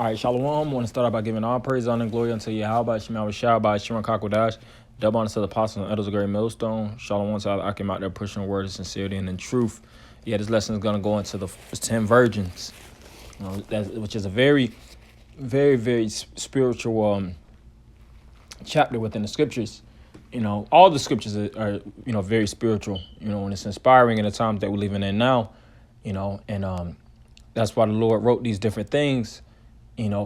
All right, Shalom. I want to start out by giving all praise, honor, and glory unto Yahweh, Shema, Shah, Shimon Kakodash, double honor to the apostles and elders of Great Millstone. Shalom to all I came out there pushing word of sincerity and in truth. Yeah, this lesson is going to go into the 10 virgins, which is a very, very, very spiritual chapter within the scriptures. All the scriptures are very spiritual, and it's inspiring in the times that we're living in now, and that's why the Lord wrote these different things,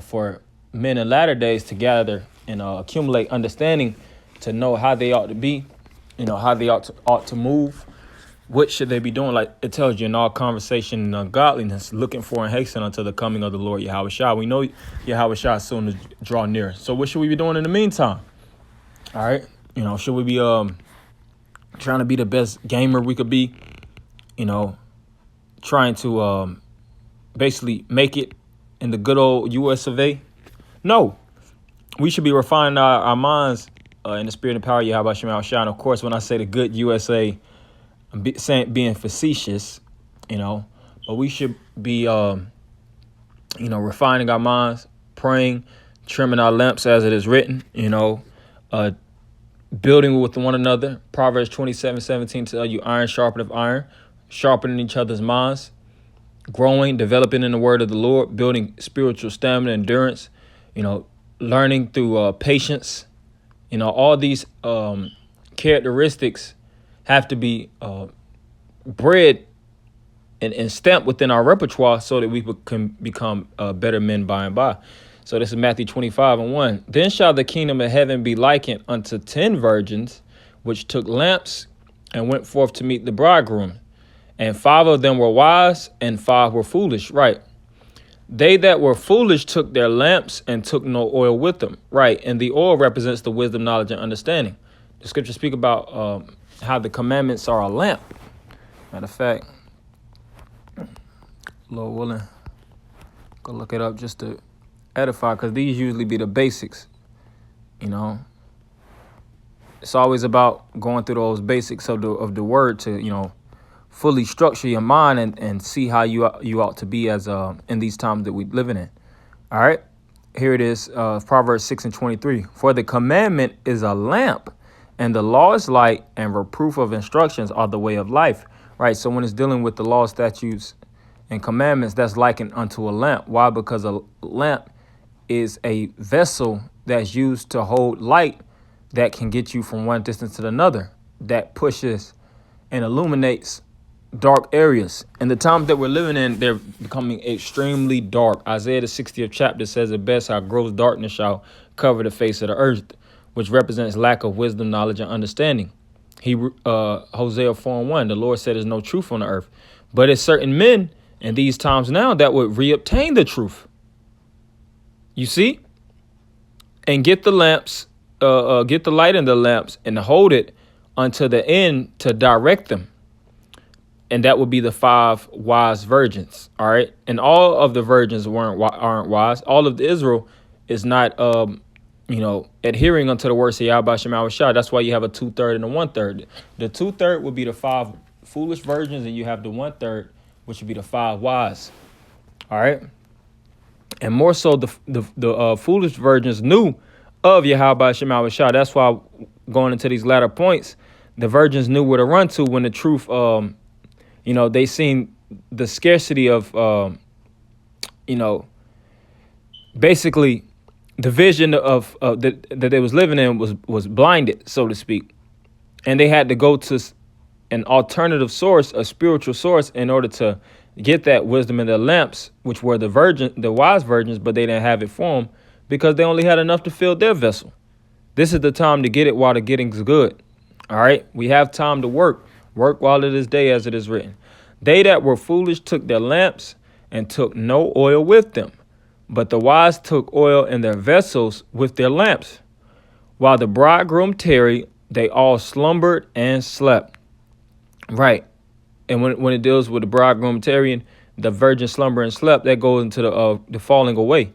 for men in latter days to gather and accumulate understanding to know how they ought to be, how they ought to move. What should they be doing? Like it tells you in all conversation and godliness, looking for and hasten unto the coming of the Lord Yahweh Shah. We know Yahweh Shah is soon to draw near. So what should we be doing in the meantime? All right. Should we be trying to be the best gamer we could be? Trying to basically make it in the good old US of A? No. We should be refining our minds in the spirit and power of Yahweh Shema Shah. And of course, when I say the good USA, I'm being facetious, but we should be, refining our minds, praying, trimming our lamps as it is written, building with one another. Proverbs 27:17 tell you iron sharpeneth iron, sharpening each other's minds, growing, developing in the word of the Lord, building spiritual stamina, endurance, learning through patience. All these characteristics have to be bred and stamped within our repertoire so that we can become better men by and by. So this is Matthew 25:1. Then shall the kingdom of heaven be likened unto 10 virgins, which took lamps and went forth to meet the bridegroom. And 5 of them were wise, and 5 were foolish. Right. They that were foolish took their lamps and took no oil with them. Right. And the oil represents the wisdom, knowledge, and understanding. The scriptures speak about how the commandments are a lamp. Matter of fact, Lord willing, go look it up just to edify, because these usually be the basics. It's always about going through those basics of the word to fully structure your mind and see how you ought to be as in these times that we're living in. All right, here it is, Proverbs 6:23. For the commandment is a lamp, and the law is light, and reproof of instructions are the way of life. Right. So when it's dealing with the law, statutes, and commandments, that's likened unto a lamp. Why? Because a lamp is a vessel that's used to hold light that can get you from one distance to another, that pushes and illuminates dark areas. In the times that we're living in, they're becoming extremely dark. Isaiah the 60th chapter says it best, how gross darkness shall cover the face of the earth, which represents lack of wisdom, knowledge, and understanding. Hosea 4:1, the Lord said there's no truth on the earth. But it's certain men in these times now that would reobtain the truth. You see? And get the lamps, get the light in the lamps and hold it unto the end to direct them. And that would be the 5 wise virgins. All right. And all of the virgins aren't wise. All of the Israel is not, adhering unto the words of Yahweh Shema Shah. That's why you have a 2/3 and a 1/3. The 2/3 would be the 5 foolish virgins, and you have the 1/3, which would be the 5 wise. All right. And more so, the foolish virgins knew of Yahweh Shema Shah. That's why going into these latter points, the virgins knew where to run to when the truth, they seen the scarcity of, basically the vision of that they was living in was blinded, so to speak. And they had to go to an alternative source, a spiritual source, in order to get that wisdom in their lamps, which were the wise virgins, but they didn't have it for them because they only had enough to fill their vessel. This is the time to get it while the getting's good. All right. We have time to work while it is day, as it is written. They that were foolish took their lamps and took no oil with them, but the wise took oil in their vessels with their lamps. While the bridegroom tarried, they all slumbered and slept. Right. And when it deals with the bridegroom tarrying, the virgin slumber and slept, that goes into the falling away.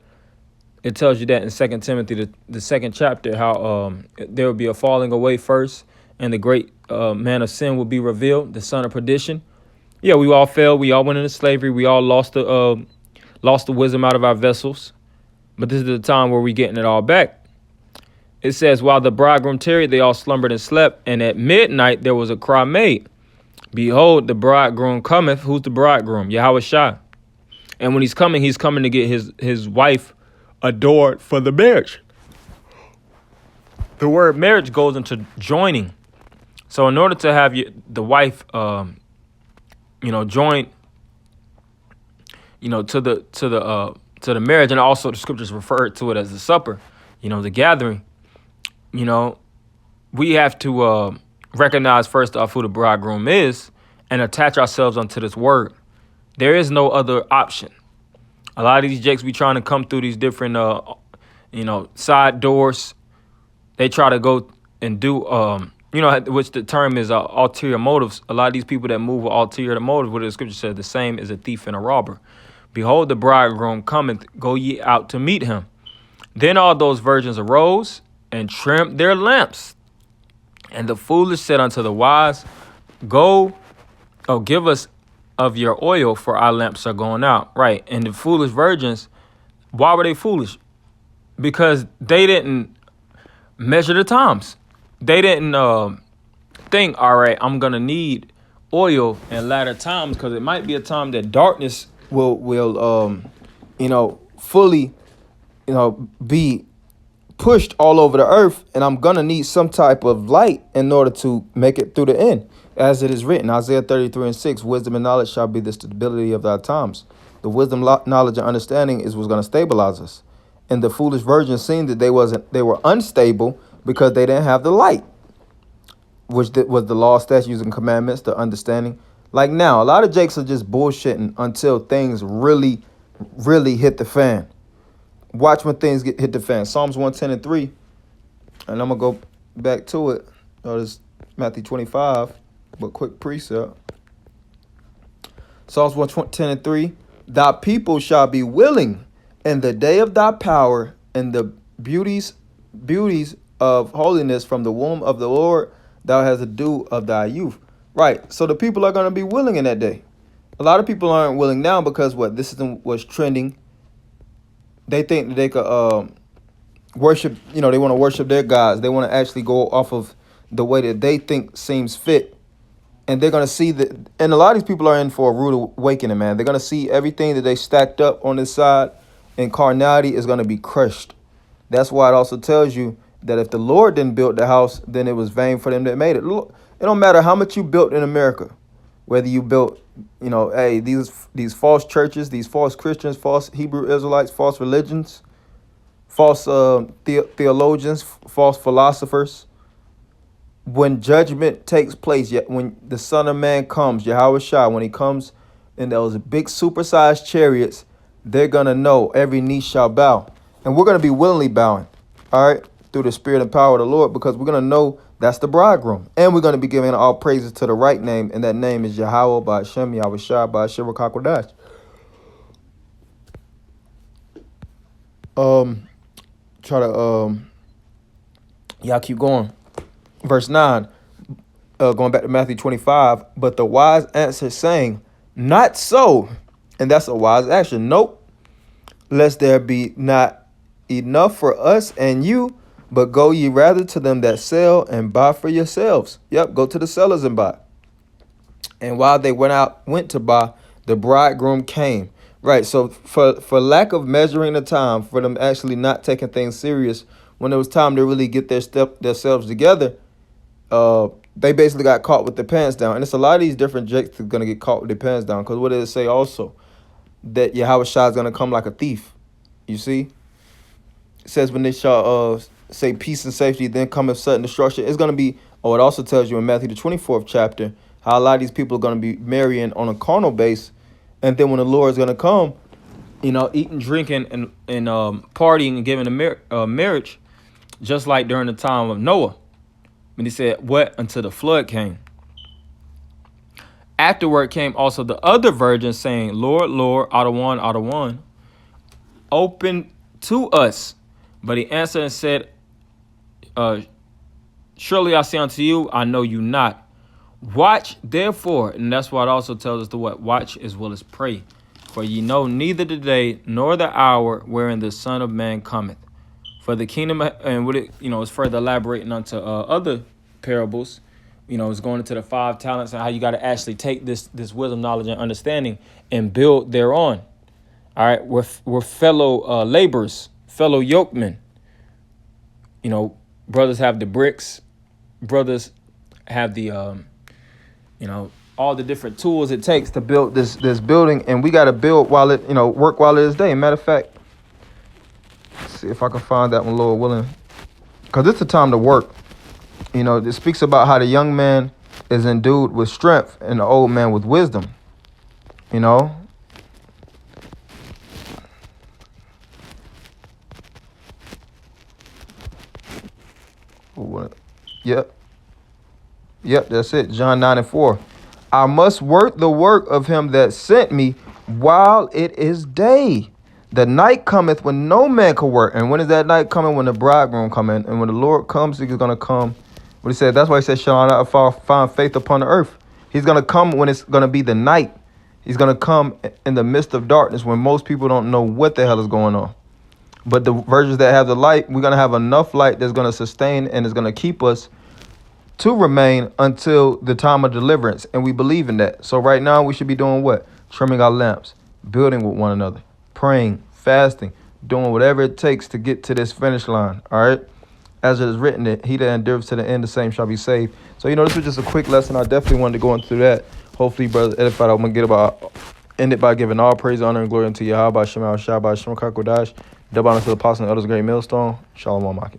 It tells you that in 2 Timothy, the 2nd chapter, how there will be a falling away first, and the great man of sin will be revealed, the son of perdition. Yeah, we all fell. We all went into slavery. We all lost the wisdom out of our vessels. But this is the time where we getting it all back. It says, while the bridegroom tarried, they all slumbered and slept. And at midnight, there was a cry made. Behold, the bridegroom cometh. Who's the bridegroom? Yahweh Shai. And when he's coming to get his wife adored for the marriage. The word marriage goes into joining. So in order to have the wife, join, to the marriage, and also the scriptures refer to it as the supper, the gathering, we have to recognize first off who the bridegroom is and attach ourselves unto this word. There is no other option. A lot of these jakes be trying to come through these different, side doors. They try to go and do, which the term is ulterior motives. A lot of these people that move with ulterior motives, what the scripture says, the same is a thief and a robber. Behold, the bridegroom cometh, go ye out to meet him. Then all those virgins arose and trimmed their lamps. And the foolish said unto the wise, give us of your oil, for our lamps are going out. Right. And the foolish virgins, why were they foolish? Because they didn't measure the times. They didn't think, all right, I'm going to need oil in latter times, because it might be a time that darkness will fully, be pushed all over the earth, and I'm going to need some type of light in order to make it through the end. As it is written, Isaiah 33:6, wisdom and knowledge shall be the stability of our times. The wisdom, knowledge, and understanding is what's going to stabilize us. And the foolish virgins seen that they were unstable because they didn't have the light, which was the law, statutes, and commandments, the understanding. Like now, a lot of jakes are just bullshitting until things really, really hit the fan. Watch when things hit the fan. Psalms 110:3, and I'm going to go back to it. Notice Matthew 25, but quick precept. Psalms 110:3, thy people shall be willing in the day of thy power, and the beauties of holiness from the womb of the Lord, thou hast a dew of thy youth. Right. So the people are going to be willing in that day. A lot of people aren't willing now because this is what's trending. They think that they could worship, they want to worship their gods. They want to actually go off of the way that they think seems fit. And they're going to see that, and a lot of these people are in for a rude awakening, man. They're going to see everything that they stacked up on this side, and carnality is going to be crushed. That's why it also tells you that if the Lord didn't build the house, then it was vain for them that made it. It don't matter how much you built in America, whether you built, these false churches, these false Christians, false Hebrew Israelites, false religions, false theologians, false philosophers. When judgment takes place, yet when the Son of Man comes, Yahweh Shai, when he comes in those big supersized chariots, they're going to know every knee shall bow. And we're going to be willingly bowing, all right, through the spirit and power of the Lord, because we're going to know that's the bridegroom. And we're going to be giving all praises to the right name, and that name is Yahweh, by Hashem, Yahweh Shai, by Hashem, Rakakwadash. Y'all keep going. Verse 9, going back to Matthew 25, but the wise answered, saying, not so. And that's a wise action. Nope. Lest there be not enough for us and you, but go ye rather to them that sell and buy for yourselves. Yep, go to the sellers and buy. And while they went to buy, the bridegroom came. Right, so for lack of measuring the time, for them actually not taking things serious, when it was time to really get themselves together, they basically got caught with their pants down. And it's a lot of these different jakes that are going to get caught with their pants down. Because what did it say also? That Yahweh Shai is going to come like a thief. You see? It says when they shall say peace and safety, then cometh sudden destruction. It's going to be, it also tells you in Matthew the 24th chapter, how a lot of these people are going to be marrying on a carnal base. And then when the Lord is going to come, eating, drinking, and partying and giving a marriage, just like during the time of Noah. When he said, what? Until the flood came. Afterward came also the other virgins, saying, Lord, Lord, out of one, open to us. But he answered and said, surely I say unto you, I know you not. Watch, therefore. And that's why it also tells us to what? Watch as well as pray. For ye know neither the day nor the hour wherein the Son of Man cometh. For the kingdom, and what it, is further elaborating onto other parables. It's going into the 5 talents and how you got to actually take this wisdom, knowledge, and understanding and build thereon. All right, we're fellow laborers, fellow yokemen. Brothers have the bricks, brothers have the all the different tools it takes to build this building, and we got to build while it work while it is day. Matter of fact, let's see if I can find that one, Lord willing, because it's a time to work. It speaks about how the young man is endued with strength and the old man with wisdom. Yep, that's it. John 9:4. I must work the work of him that sent me while it is day. The night cometh when no man can work. And when is that night coming? When the bridegroom come in. And when the Lord comes, he's going to come. What he said, that's why he said, shall I not find faith upon the earth? He's going to come when it's going to be the night. He's going to come in the midst of darkness when most people don't know what the hell is going on. But the virgins that have the light, we're going to have enough light that's going to sustain and is going to keep us to remain until the time of deliverance. And we believe in that. So right now we should be doing what? Trimming our lamps, building with one another, praying, fasting, doing whatever it takes to get to this finish line. All right. As it is written, that he that endures to the end, the same shall be saved. So, this was just a quick lesson. I definitely wanted to go into that. Hopefully, brother edified. I'm going to end it by giving all praise, honor, and glory unto Yahweh, Shema, Shabbat, Shema, Kakodash, double honor to the apostle and others, great millstone. Shalom, Almighty.